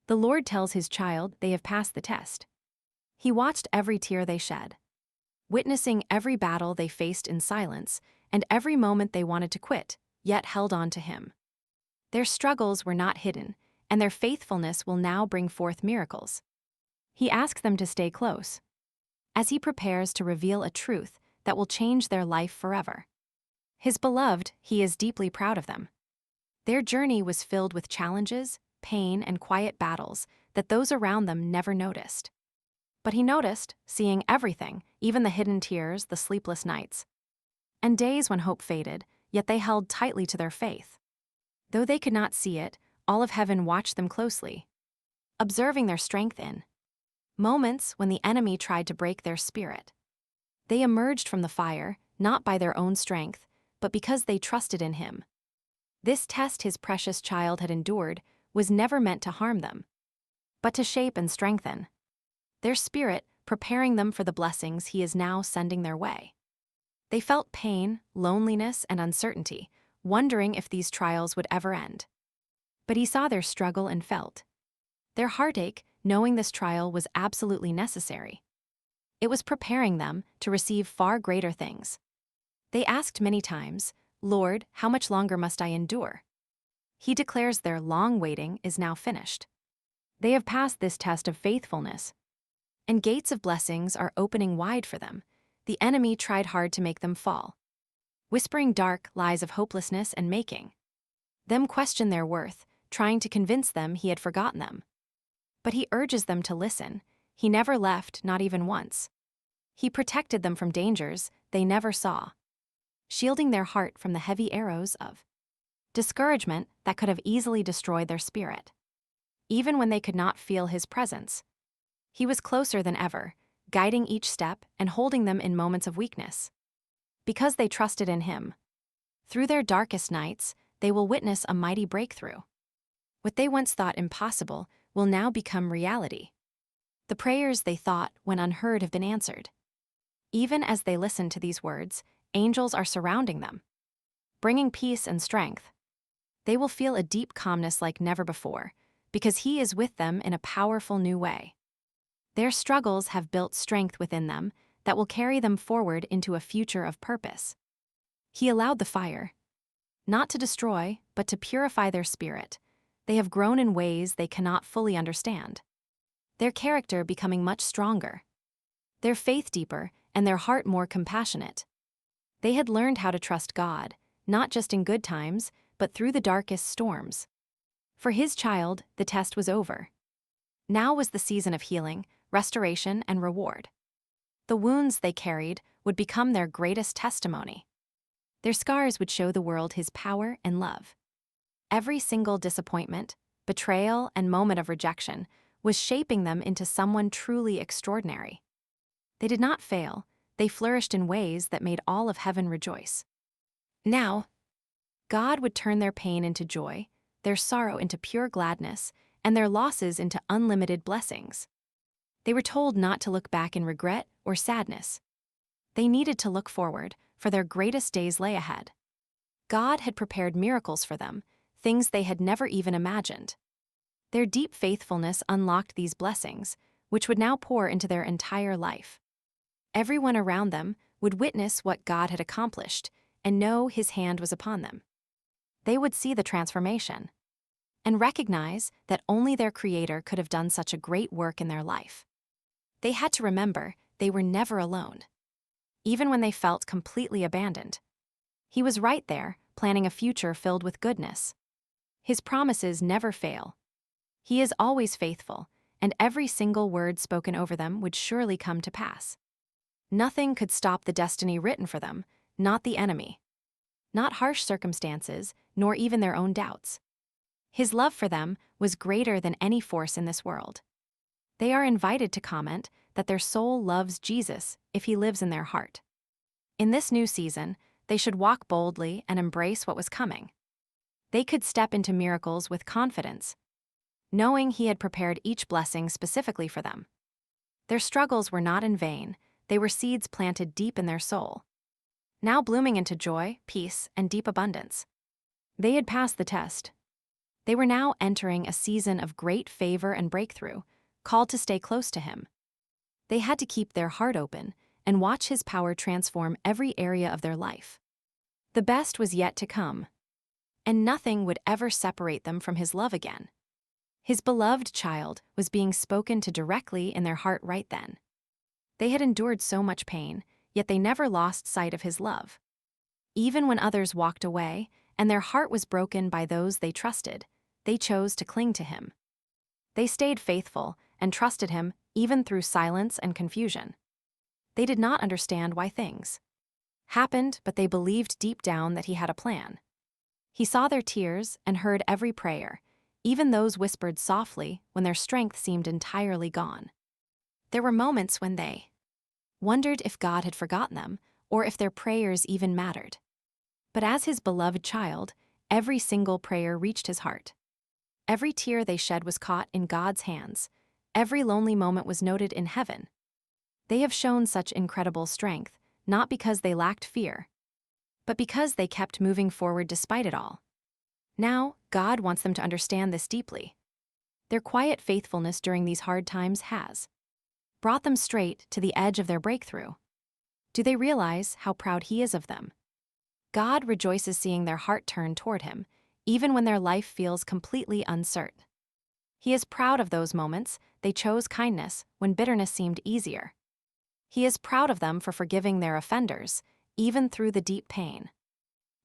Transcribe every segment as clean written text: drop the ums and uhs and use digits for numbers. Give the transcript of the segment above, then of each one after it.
The Lord tells his child they have passed the test. He watched every tear they shed, witnessing every battle they faced in silence and every moment they wanted to quit, yet held on to him. Their struggles were not hidden, and their faithfulness will now bring forth miracles. He asks them to stay close, as he prepares to reveal a truth that will change their life forever. His beloved, he is deeply proud of them. Their journey was filled with challenges, pain, and quiet battles that those around them never noticed. But he noticed, seeing everything, even the hidden tears, the sleepless nights, and days when hope faded, yet they held tightly to their faith. Though they could not see it, all of heaven watched them closely, observing their strength in moments when the enemy tried to break their spirit. They emerged from the fire, not by their own strength, but because they trusted in him. This test his precious child had endured was never meant to harm them, but to shape and strengthen their spirit, preparing them for the blessings he is now sending their way. They felt pain, loneliness, and uncertainty, wondering if these trials would ever end. But he saw their struggle and felt their heartache, knowing this trial was absolutely necessary. It was preparing them to receive far greater things. They asked many times, "Lord, how much longer must I endure?" He declares their long waiting is now finished. They have passed this test of faithfulness, and gates of blessings are opening wide for them. The enemy tried hard to make them fall, whispering dark lies of hopelessness and making them question their worth, trying to convince them he had forgotten them. But he urges them to listen. He never left, not even once. He protected them from dangers they never saw, shielding their heart from the heavy arrows of discouragement that could have easily destroyed their spirit. Even when they could not feel his presence, he was closer than ever, guiding each step and holding them in moments of weakness. Because they trusted in him, through their darkest nights, they will witness a mighty breakthrough. What they once thought impossible will now become reality. The prayers they thought went unheard have been answered. Even as they listen to these words, angels are surrounding them, bringing peace and strength. They will feel a deep calmness like never before, because he is with them in a powerful new way. Their struggles have built strength within them that will carry them forward into a future of purpose. He allowed the fire, not to destroy, but to purify their spirit. They have grown in ways they cannot fully understand, their character becoming much stronger, their faith deeper, and their heart more compassionate. They had learned how to trust God, not just in good times, but through the darkest storms. For his child, the test was over. Now was the season of healing, restoration, and reward. The wounds they carried would become their greatest testimony. Their scars would show the world his power and love. Every single disappointment, betrayal, and moment of rejection was shaping them into someone truly extraordinary. They did not fail, they flourished in ways that made all of heaven rejoice. Now, God would turn their pain into joy, their sorrow into pure gladness, and their losses into unlimited blessings. They were told not to look back in regret or sadness. They needed to look forward, for their greatest days lay ahead. God had prepared miracles for them, things they had never even imagined. Their deep faithfulness unlocked these blessings, which would now pour into their entire life. Everyone around them would witness what God had accomplished and know his hand was upon them. They would see the transformation and recognize that only their Creator could have done such a great work in their life. They had to remember they were never alone. Even when they felt completely abandoned, he was right there, planning a future filled with goodness. His promises never fail. He is always faithful, and every single word spoken over them would surely come to pass. Nothing could stop the destiny written for them, not the enemy, not harsh circumstances, nor even their own doubts. His love for them was greater than any force in this world. They are invited to comment that their soul loves Jesus if he lives in their heart. In this new season, they should walk boldly and embrace what was coming. They could step into miracles with confidence, knowing he had prepared each blessing specifically for them. Their struggles were not in vain, they were seeds planted deep in their soul, now blooming into joy, peace, and deep abundance. They had passed the test. They were now entering a season of great favor and breakthrough, called to stay close to him. They had to keep their heart open and watch his power transform every area of their life. The best was yet to come, and nothing would ever separate them from his love again. His beloved child was being spoken to directly in their heart right then. They had endured so much pain, yet they never lost sight of his love. Even when others walked away and their heart was broken by those they trusted, they chose to cling to him. They stayed faithful and trusted him even through silence and confusion. They did not understand why things happened, but they believed deep down that he had a plan. He saw their tears and heard every prayer, even those whispered softly when their strength seemed entirely gone. There were moments when they wondered if God had forgotten them or if their prayers even mattered. But as his beloved child, every single prayer reached his heart. Every tear they shed was caught in God's hands. Every lonely moment was noted in heaven. They have shown such incredible strength, not because they lacked fear, but because they kept moving forward despite it all. Now, God wants them to understand this deeply. Their quiet faithfulness during these hard times has brought them straight to the edge of their breakthrough. Do they realize how proud he is of them? God rejoices seeing their heart turn toward him, even when their life feels completely uncertain. He is proud of those moments they chose kindness when bitterness seemed easier. He is proud of them for forgiving their offenders, even through the deep pain.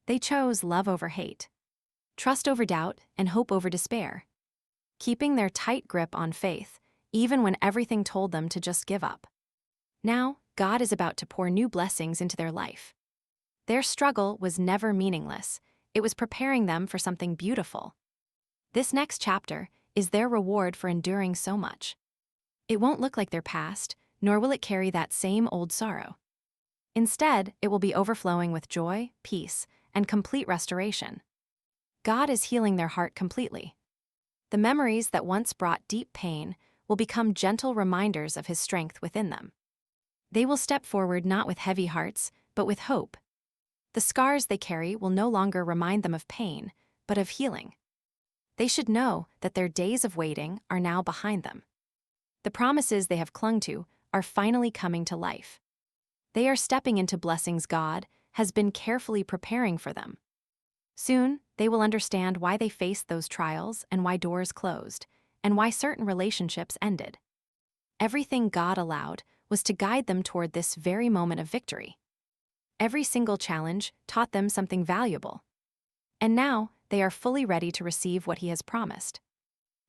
They chose love over hate, trust over doubt, and hope over despair, keeping their tight grip on faith, even when everything told them to just give up. Now, God is about to pour new blessings into their life. Their struggle was never meaningless. It was preparing them for something beautiful. This next chapter is their reward for enduring so much. It won't look like their past, nor will it carry that same old sorrow. Instead, it will be overflowing with joy, peace, and complete restoration. God is healing their heart completely. The memories that once brought deep pain will become gentle reminders of his strength within them. They will step forward not with heavy hearts, but with hope. The scars they carry will no longer remind them of pain, but of healing. They should know that their days of waiting are now behind them. The promises they have clung to are finally coming to life. They are stepping into blessings God has been carefully preparing for them. Soon, they will understand why they faced those trials and why doors closed, and why certain relationships ended. Everything God allowed was to guide them toward this very moment of victory. Every single challenge taught them something valuable. And now, they are fully ready to receive what he has promised.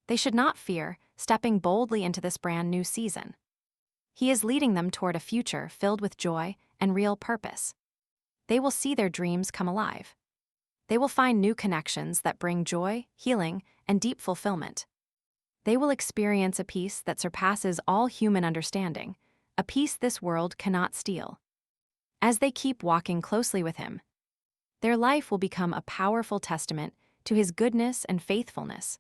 They should not fear stepping boldly into this brand new season. He is leading them toward a future filled with joy and real purpose. They will see their dreams come alive. They will find new connections that bring joy, healing, and deep fulfillment. They will experience a peace that surpasses all human understanding, a peace this world cannot steal. As they keep walking closely with him, their life will become a powerful testament to his goodness and faithfulness.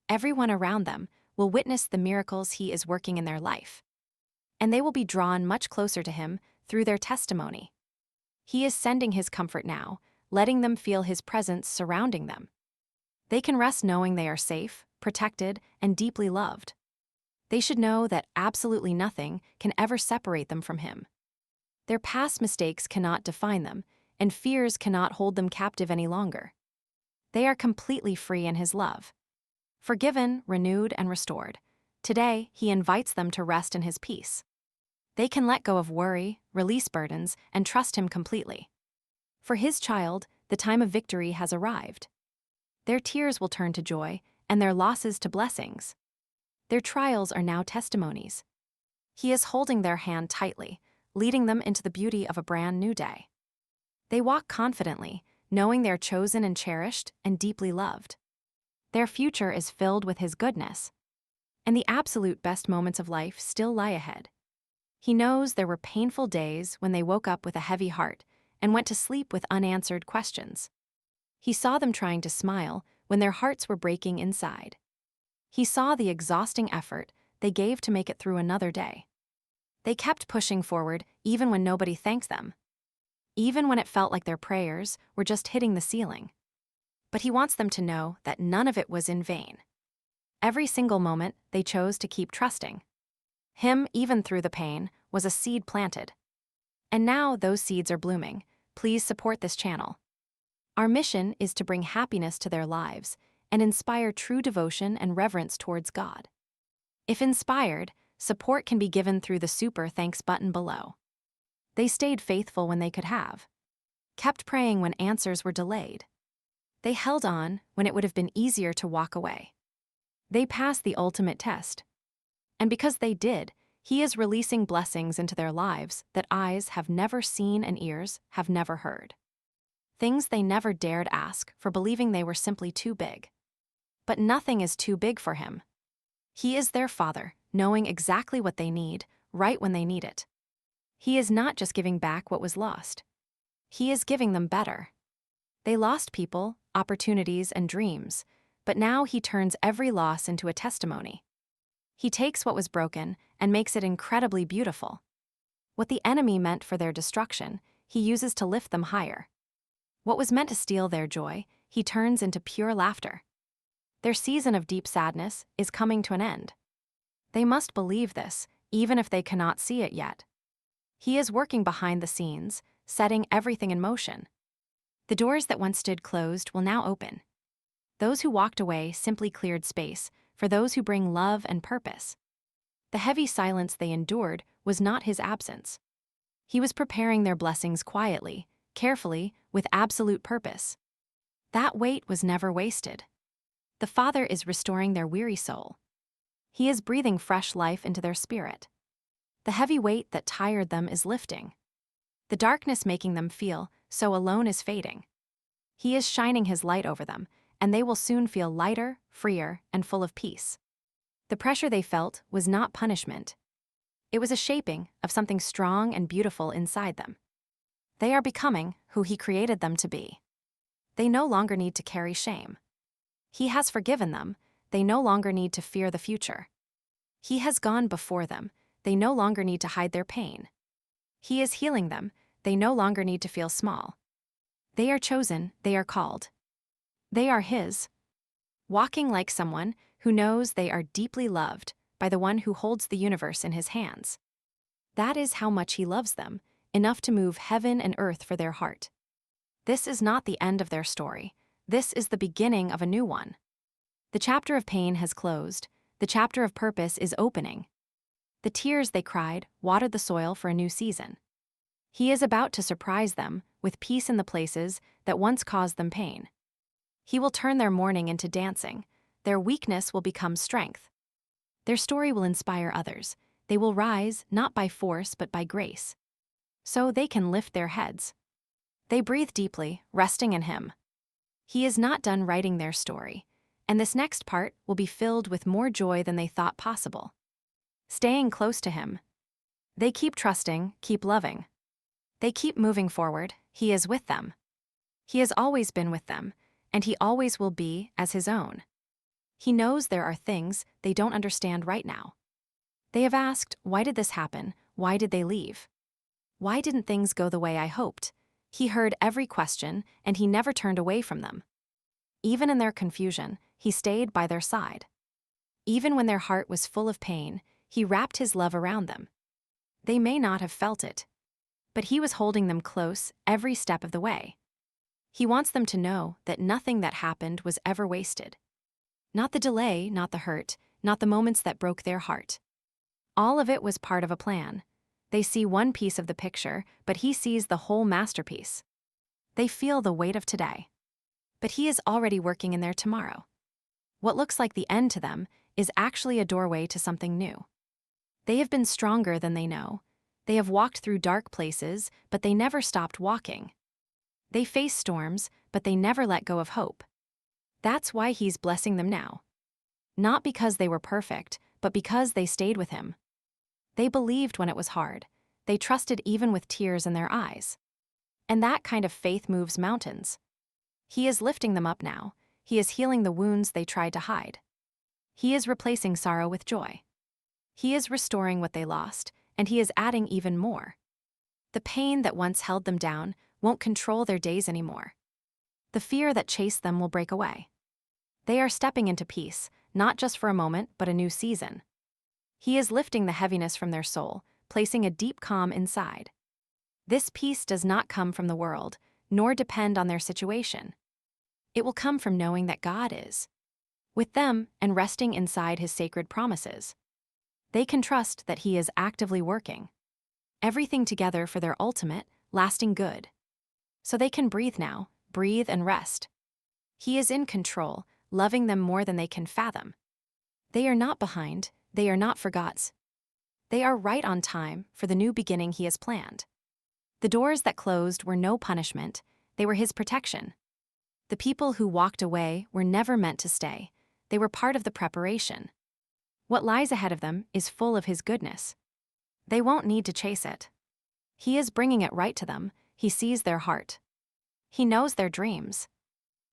Everyone around them will witness the miracles he is working in their life, and they will be drawn much closer to him through their testimony. He is sending his comfort now, letting them feel his presence surrounding them. They can rest knowing they are safe, protected, and deeply loved. They should know that absolutely nothing can ever separate them from him. Their past mistakes cannot define them, and fears cannot hold them captive any longer. They are completely free in his love. Forgiven, renewed, and restored, today he invites them to rest in his peace. They can let go of worry, release burdens, and trust him completely. For his child, the time of victory has arrived. Their tears will turn to joy, and their losses to blessings. Their trials are now testimonies. He is holding their hand tightly, leading them into the beauty of a brand new day. They walk confidently, knowing they are chosen and cherished and deeply loved. Their future is filled with his goodness, and the absolute best moments of life still lie ahead. He knows there were painful days when they woke up with a heavy heart and went to sleep with unanswered questions. He saw them trying to smile when their hearts were breaking inside. He saw the exhausting effort they gave to make it through another day. They kept pushing forward even when nobody thanked them, even when it felt like their prayers were just hitting the ceiling. But he wants them to know that none of it was in vain. Every single moment, they chose to keep trusting him, even through the pain, was a seed planted. And now those seeds are blooming. Please support this channel. Our mission is to bring happiness to their lives and inspire true devotion and reverence towards God. If inspired, support can be given through the super thanks button below. They stayed faithful when they could have, kept praying when answers were delayed. They held on when it would have been easier to walk away. They passed the ultimate test. And because they did, he is releasing blessings into their lives that eyes have never seen and ears have never heard. Things they never dared ask for, believing they were simply too big. But nothing is too big for him. He is their Father, knowing exactly what they need, right when they need it. He is not just giving back what was lost. He is giving them better. They lost people, opportunities, and dreams, but now he turns every loss into a testimony. He takes what was broken and makes it incredibly beautiful. What the enemy meant for their destruction, he uses to lift them higher. What was meant to steal their joy, he turns into pure laughter. Their season of deep sadness is coming to an end. They must believe this, even if they cannot see it yet. He is working behind the scenes, setting everything in motion. The doors that once stood closed will now open. Those who walked away simply cleared space for those who bring love and purpose. The heavy silence they endured was not his absence. He was preparing their blessings quietly, carefully, with absolute purpose. That weight was never wasted. The Father is restoring their weary soul. He is breathing fresh life into their spirit. The heavy weight that tired them is lifting. The darkness making them feel so alone is fading. He is shining his light over them, and they will soon feel lighter, freer, and full of peace. The pressure they felt was not punishment. It was a shaping of something strong and beautiful inside them. They are becoming who he created them to be. They no longer need to carry shame. He has forgiven them. They no longer need to fear the future. He has gone before them. They no longer need to hide their pain. He is healing them. They no longer need to feel small. They are chosen. They are called. They are his. Walking like someone who knows they are deeply loved by the one who holds the universe in his hands. That is how much he loves them, enough to move heaven and earth for their heart. This is not the end of their story. This is the beginning of a new one. The chapter of pain has closed. The chapter of purpose is opening. The tears they cried watered the soil for a new season. He is about to surprise them with peace in the places that once caused them pain. He will turn their mourning into dancing. Their weakness will become strength. Their story will inspire others. They will rise not by force but by grace. So they can lift their heads. They breathe deeply, resting in him. He is not done writing their story, and this next part will be filled with more joy than they thought possible. Staying close to him. They keep trusting, keep loving. They keep moving forward. He is with them. He has always been with them, and he always will be as his own. He knows there are things they don't understand right now. They have asked, why did this happen? Why did they leave? Why didn't things go the way I hoped? He heard every question, and he never turned away from them. Even in their confusion, he stayed by their side. Even when their heart was full of pain, he wrapped his love around them. They may not have felt it, but he was holding them close every step of the way. He wants them to know that nothing that happened was ever wasted. Not the delay, not the hurt, not the moments that broke their heart. All of it was part of a plan. They see one piece of the picture, but he sees the whole masterpiece. They feel the weight of today. But he is already working in their tomorrow. What looks like the end to them is actually a doorway to something new. They have been stronger than they know. They have walked through dark places, but they never stopped walking. They face storms, but they never let go of hope. That's why he's blessing them now. Not because they were perfect, but because they stayed with him. They believed when it was hard. They trusted even with tears in their eyes. And that kind of faith moves mountains. He is lifting them up now. He is healing the wounds they tried to hide. He is replacing sorrow with joy. He is restoring what they lost, and he is adding even more. The pain that once held them down won't control their days anymore. The fear that chased them will break away. They are stepping into peace, not just for a moment, but a new season. He is lifting the heaviness from their soul, placing a deep calm inside. This peace does not come from the world, nor depend on their situation. It will come from knowing that God is with them and resting inside his sacred promises. They can trust that he is actively working everything together for their ultimate, lasting good. So they can breathe now, breathe and rest. He is in control, loving them more than they can fathom. They are not behind, they are not forgots. They are right on time for the new beginning he has planned. The doors that closed were no punishment, they were his protection. The people who walked away were never meant to stay, they were part of the preparation. What lies ahead of them is full of his goodness. They won't need to chase it. He is bringing it right to them, he sees their heart. He knows their dreams,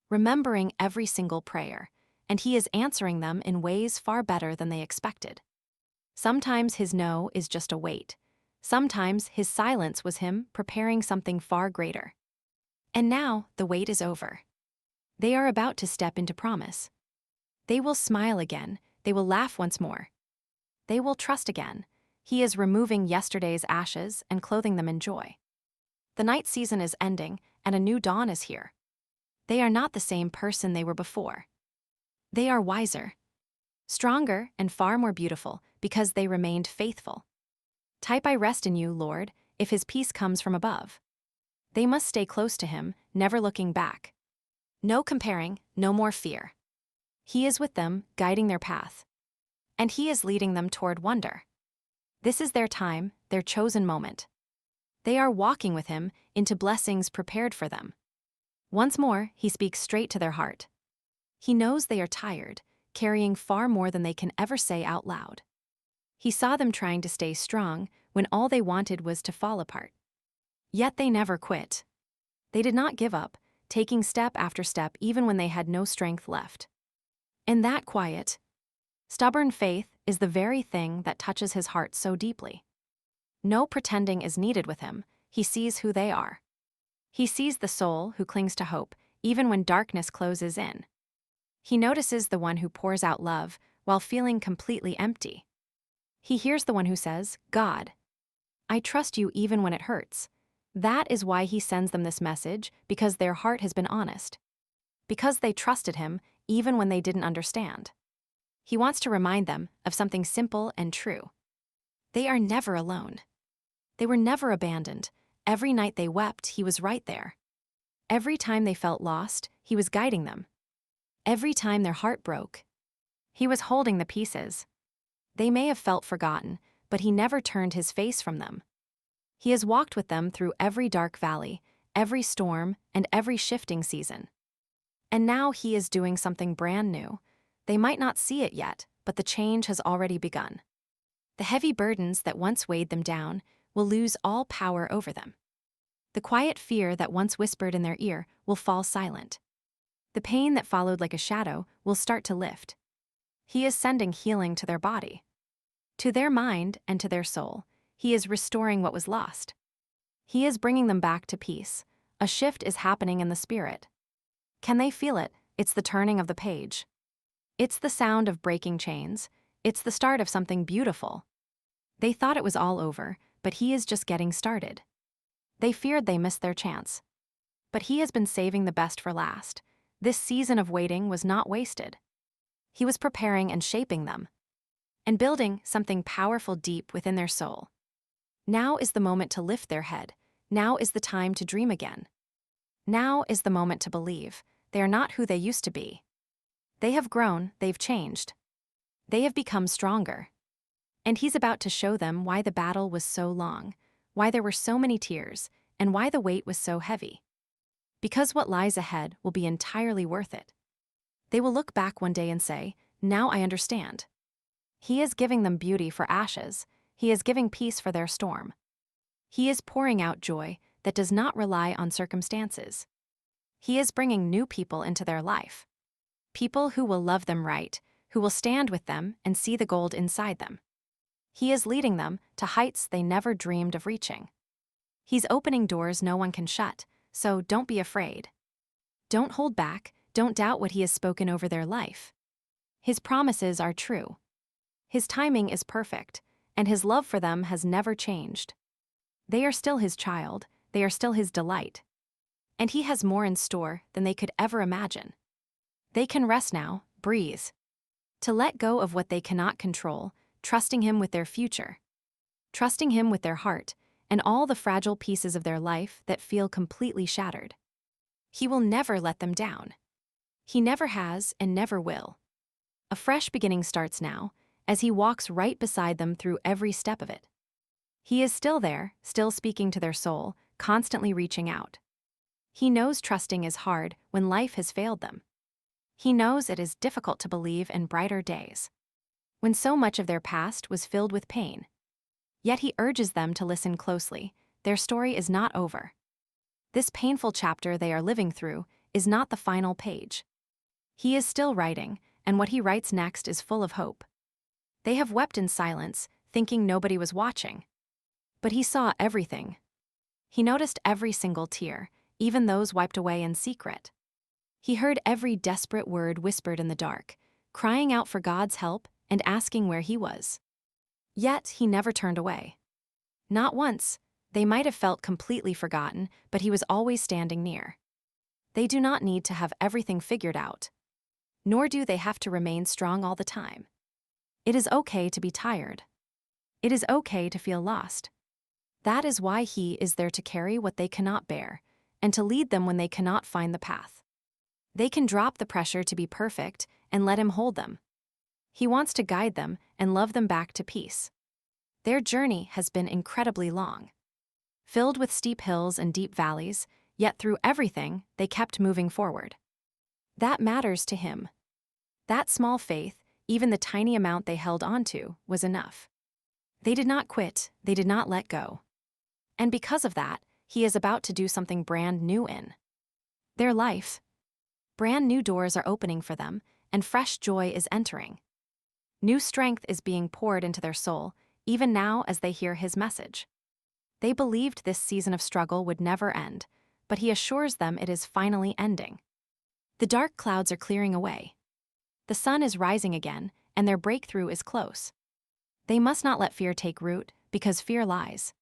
remembering every single prayer, and he is answering them in ways far better than they expected. Sometimes his no is just a wait. Sometimes his silence was him preparing something far greater. And now the wait is over. They are about to step into promise. They will smile again, they will laugh once more. They will trust again. He is removing yesterday's ashes and clothing them in joy. The night season is ending, and a new dawn is here. They are not the same person they were before. They are wiser, stronger, and far more beautiful because they remained faithful. Type I rest in you, Lord, if his peace comes from above. They must stay close to him, never looking back. No comparing, no more fear. He is with them, guiding their path. And he is leading them toward wonder. This is their time, their chosen moment. They are walking with him into blessings prepared for them. Once more, he speaks straight to their heart. He knows they are tired, carrying far more than they can ever say out loud. He saw them trying to stay strong when all they wanted was to fall apart. Yet they never quit. They did not give up, taking step after step even when they had no strength left. And that quiet, stubborn faith is the very thing that touches his heart so deeply. No pretending is needed with him, he sees who they are. He sees the soul who clings to hope, even when darkness closes in. He notices the one who pours out love while feeling completely empty. He hears the one who says, God, I trust you even when it hurts. That is why he sends them this message, because their heart has been honest. Because they trusted him even when they didn't understand. He wants to remind them of something simple and true. They are never alone. They were never abandoned. Every night they wept, he was right there. Every time they felt lost, he was guiding them. Every time their heart broke, he was holding the pieces. They may have felt forgotten, but he never turned his face from them. He has walked with them through every dark valley, every storm, and every shifting season. And now he is doing something brand new. They might not see it yet, but the change has already begun. The heavy burdens that once weighed them down will lose all power over them. The quiet fear that once whispered in their ear will fall silent. The pain that followed like a shadow will start to lift. He is sending healing to their body. To their mind and to their soul, he is restoring what was lost. He is bringing them back to peace. A shift is happening in the spirit. Can they feel it? It's the turning of the page. It's the sound of breaking chains. It's the start of something beautiful. They thought it was all over, but he is just getting started. They feared they missed their chance. But he has been saving the best for last. This season of waiting was not wasted. He was preparing and shaping them, and building something powerful deep within their soul. Now is the moment to lift their head. Now is the time to dream again. Now is the moment to believe. They are not who they used to be. They have grown, they've changed. They have become stronger. And he's about to show them why the battle was so long, why there were so many tears, and why the weight was so heavy. Because what lies ahead will be entirely worth it. They will look back one day and say, now I understand. He is giving them beauty for ashes. He is giving peace for their storm. He is pouring out joy that does not rely on circumstances. He is bringing new people into their life. People who will love them right, who will stand with them and see the gold inside them. He is leading them to heights they never dreamed of reaching. He's opening doors no one can shut, so don't be afraid. Don't hold back, don't doubt what he has spoken over their life. His promises are true. His timing is perfect, and his love for them has never changed. They are still his child, they are still his delight. And he has more in store than they could ever imagine. They can rest now, breathe. To let go of what they cannot control, trusting him with their future. Trusting him with their heart, and all the fragile pieces of their life that feel completely shattered. He will never let them down. He never has and never will. A fresh beginning starts now, as he walks right beside them through every step of it. He is still there, still speaking to their soul, constantly reaching out. He knows trusting is hard when life has failed them. He knows it is difficult to believe in brighter days, when so much of their past was filled with pain. Yet he urges them to listen closely. Their story is not over. This painful chapter they are living through is not the final page. He is still writing, and what he writes next is full of hope. They have wept in silence, thinking nobody was watching. But he saw everything. He noticed every single tear, even those wiped away in secret. He heard every desperate word whispered in the dark, crying out for God's help and asking where he was. Yet he never turned away. Not once. They might have felt completely forgotten, but he was always standing near. They do not need to have everything figured out. Nor do they have to remain strong all the time. It is okay to be tired. It is okay to feel lost. That is why he is there to carry what they cannot bear, and to lead them when they cannot find the path. They can drop the pressure to be perfect and let him hold them. He wants to guide them and love them back to peace. Their journey has been incredibly long, filled with steep hills and deep valleys, yet through everything, they kept moving forward. That matters to him. That small faith, even the tiny amount they held onto, was enough. They did not quit, they did not let go. And because of that, he is about to do something brand new in their life. Brand new doors are opening for them, and fresh joy is entering. New strength is being poured into their soul, even now as they hear his message. They believed this season of struggle would never end, but he assures them it is finally ending. The dark clouds are clearing away. The sun is rising again, and their breakthrough is close. They must not let fear take root, because fear lies.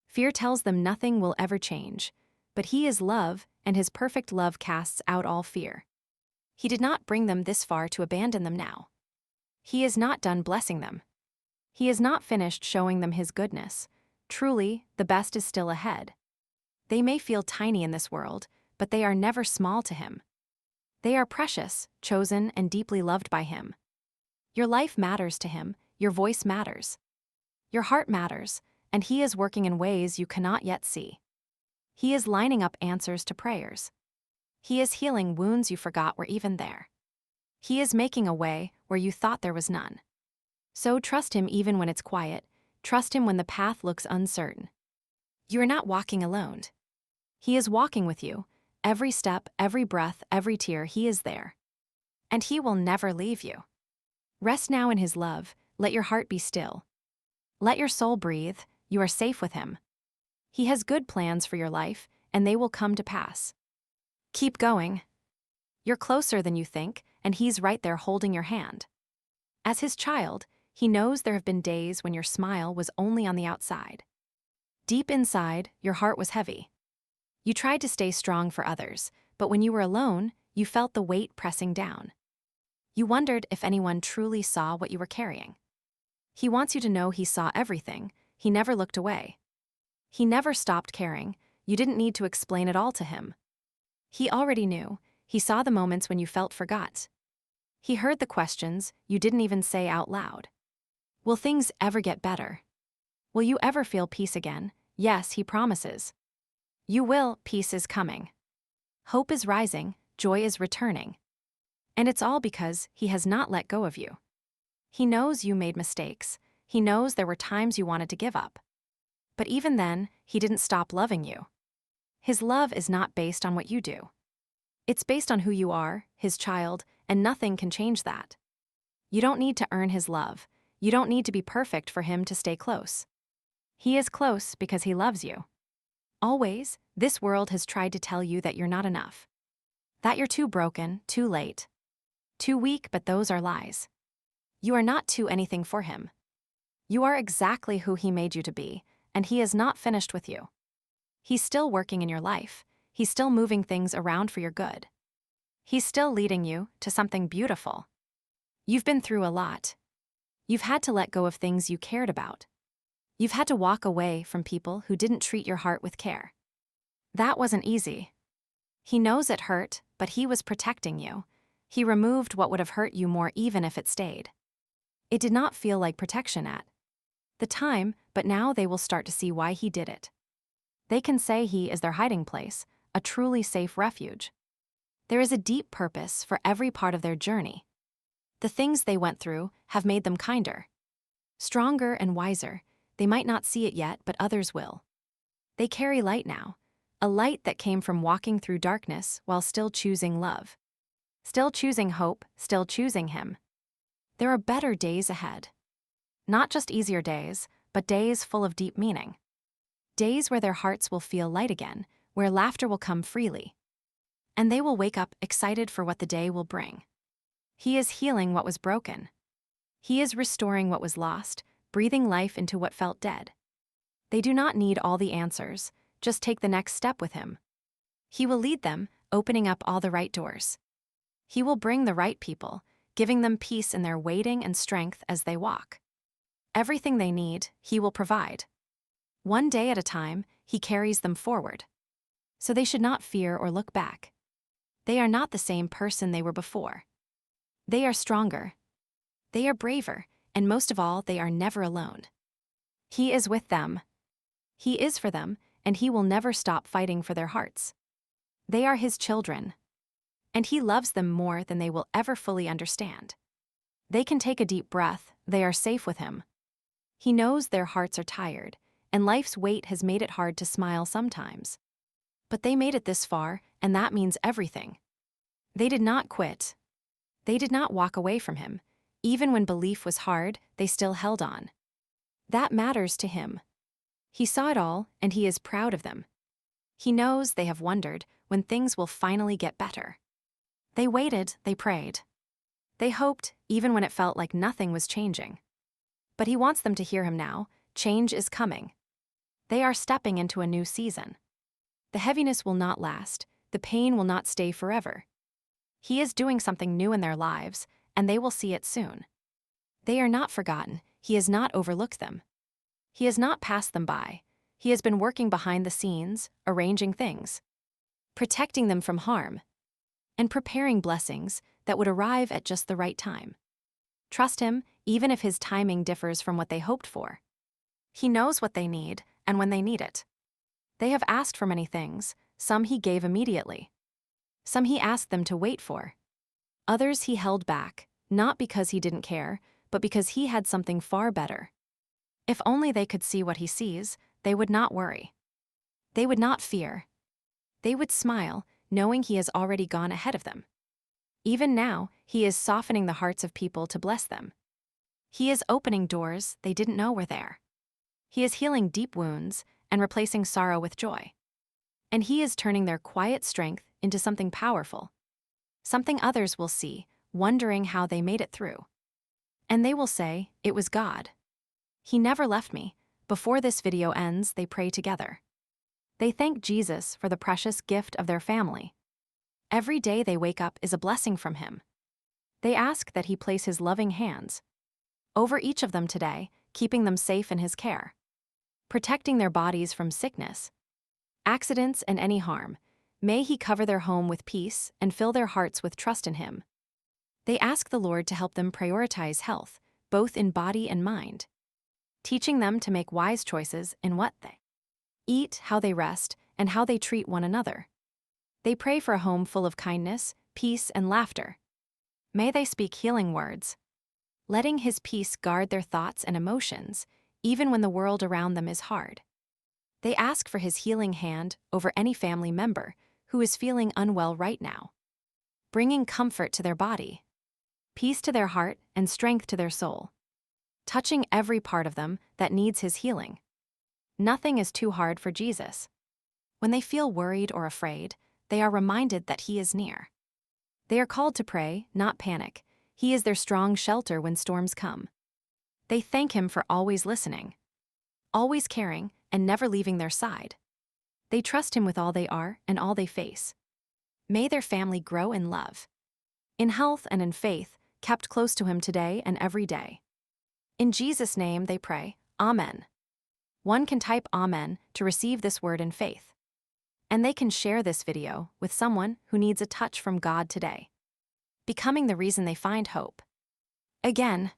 Fear tells them nothing will ever change, but he is love, and his perfect love casts out all fear. He did not bring them this far to abandon them now. He is not done blessing them. He is not finished showing them his goodness. Truly, the best is still ahead. They may feel tiny in this world, but they are never small to him. They are precious, chosen, and deeply loved by him. Your life matters to him, your voice matters. Your heart matters, and he is working in ways you cannot yet see. He is lining up answers to prayers. He is healing wounds you forgot were even there. He is making a way where you thought there was none. So trust him even when it's quiet. Trust him when the path looks uncertain. You are not walking alone. He is walking with you. Every step, every breath, every tear, he is there. And he will never leave you. Rest now in his love. Let your heart be still. Let your soul breathe. You are safe with him. He has good plans for your life, and they will come to pass. Keep going. You're closer than you think, and he's right there holding your hand. As his child, he knows there have been days when your smile was only on the outside. Deep inside, your heart was heavy. You tried to stay strong for others, but when you were alone, you felt the weight pressing down. You wondered if anyone truly saw what you were carrying. He wants you to know he saw everything. He never looked away. He never stopped caring. You didn't need to explain it all to him. He already knew. He saw the moments when you felt forgot. He heard the questions you didn't even say out loud. Will things ever get better? Will you ever feel peace again? Yes, he promises. You will. Peace is coming. Hope is rising, joy is returning. And it's all because he has not let go of you. He knows you made mistakes. He knows there were times you wanted to give up. But even then, he didn't stop loving you. His love is not based on what you do. It's based on who you are, his child, and nothing can change that. You don't need to earn his love. You don't need to be perfect for him to stay close. He is close because he loves you. Always, this world has tried to tell you that you're not enough. That you're too broken, too late. Too weak, but those are lies. You are not too anything for him. You are exactly who he made you to be, and he is not finished with you. He's still working in your life. He's still moving things around for your good. He's still leading you to something beautiful. You've been through a lot. You've had to let go of things you cared about. You've had to walk away from people who didn't treat your heart with care. That wasn't easy. He knows it hurt, but he was protecting you. He removed what would have hurt you more even if it stayed. It did not feel like protection at the time, but now they will start to see why he did it. They can say he is their hiding place, a truly safe refuge. There is a deep purpose for every part of their journey. The things they went through have made them kinder, stronger and wiser. They might not see it yet, but others will. They carry light now, a light that came from walking through darkness while still choosing love. Still choosing hope, still choosing him. There are better days ahead. Not just easier days, but days full of deep meaning. Days where their hearts will feel light again, where laughter will come freely. And they will wake up excited for what the day will bring. He is healing what was broken. He is restoring what was lost, breathing life into what felt dead. They do not need all the answers, just take the next step with him. He will lead them, opening up all the right doors. He will bring the right people, giving them peace in their waiting and strength as they walk. Everything they need, he will provide. One day at a time, he carries them forward. So they should not fear or look back. They are not the same person they were before. They are stronger. They are braver, and most of all, they are never alone. He is with them. He is for them, and he will never stop fighting for their hearts. They are his children. And he loves them more than they will ever fully understand. They can take a deep breath, they are safe with him. He knows their hearts are tired, and life's weight has made it hard to smile sometimes. But they made it this far, and that means everything. They did not quit. They did not walk away from him. Even when belief was hard, they still held on. That matters to him. He saw it all, and he is proud of them. He knows they have wondered when things will finally get better. They waited, they prayed. They hoped, even when it felt like nothing was changing. But he wants them to hear him now. Change is coming. They are stepping into a new season. The heaviness will not last. The pain will not stay forever. He is doing something new in their lives, and they will see it soon. They are not forgotten. He has not overlooked them. He has not passed them by. He has been working behind the scenes, arranging things, protecting them from harm, and preparing blessings that would arrive at just the right time. Trust him, even if his timing differs from what they hoped for. He knows what they need and when they need it. They have asked for many things. Some he gave immediately. Some he asked them to wait for. Others he held back, not because he didn't care, but because he had something far better. If only they could see what he sees, they would not worry. They would not fear. They would smile, knowing he has already gone ahead of them. Even now, he is softening the hearts of people to bless them. He is opening doors they didn't know were there. He is healing deep wounds and replacing sorrow with joy. And he is turning their quiet strength into something powerful. Something others will see, wondering how they made it through. And they will say, "It was God. He never left me." Before this video ends, they pray together. They thank Jesus for the precious gift of their family. Every day they wake up is a blessing from him. They ask that he place his loving hands over each of them today, keeping them safe in his care, protecting their bodies from sickness, accidents, and any harm. May he cover their home with peace and fill their hearts with trust in him. They ask the Lord to help them prioritize health, both in body and mind, teaching them to make wise choices in what they eat, how they rest, and how they treat one another. They pray for a home full of kindness, peace, and laughter. May they speak healing words, letting his peace guard their thoughts and emotions, even when the world around them is hard. They ask for his healing hand over any family member who is feeling unwell right now, bringing comfort to their body, peace to their heart, and strength to their soul, touching every part of them that needs his healing. Nothing is too hard for Jesus. When they feel worried or afraid, they are reminded that He is near. They are called to pray, not panic. He is their strong shelter when storms come. They thank Him for always listening, always caring, and never leaving their side. They trust Him with all they are and all they face. May their family grow in love, in health and in faith, kept close to Him today and every day. In Jesus' name they pray, Amen. One can type Amen to receive this word in faith. And they can share this video with someone who needs a touch from God today, becoming the reason they find hope. Again,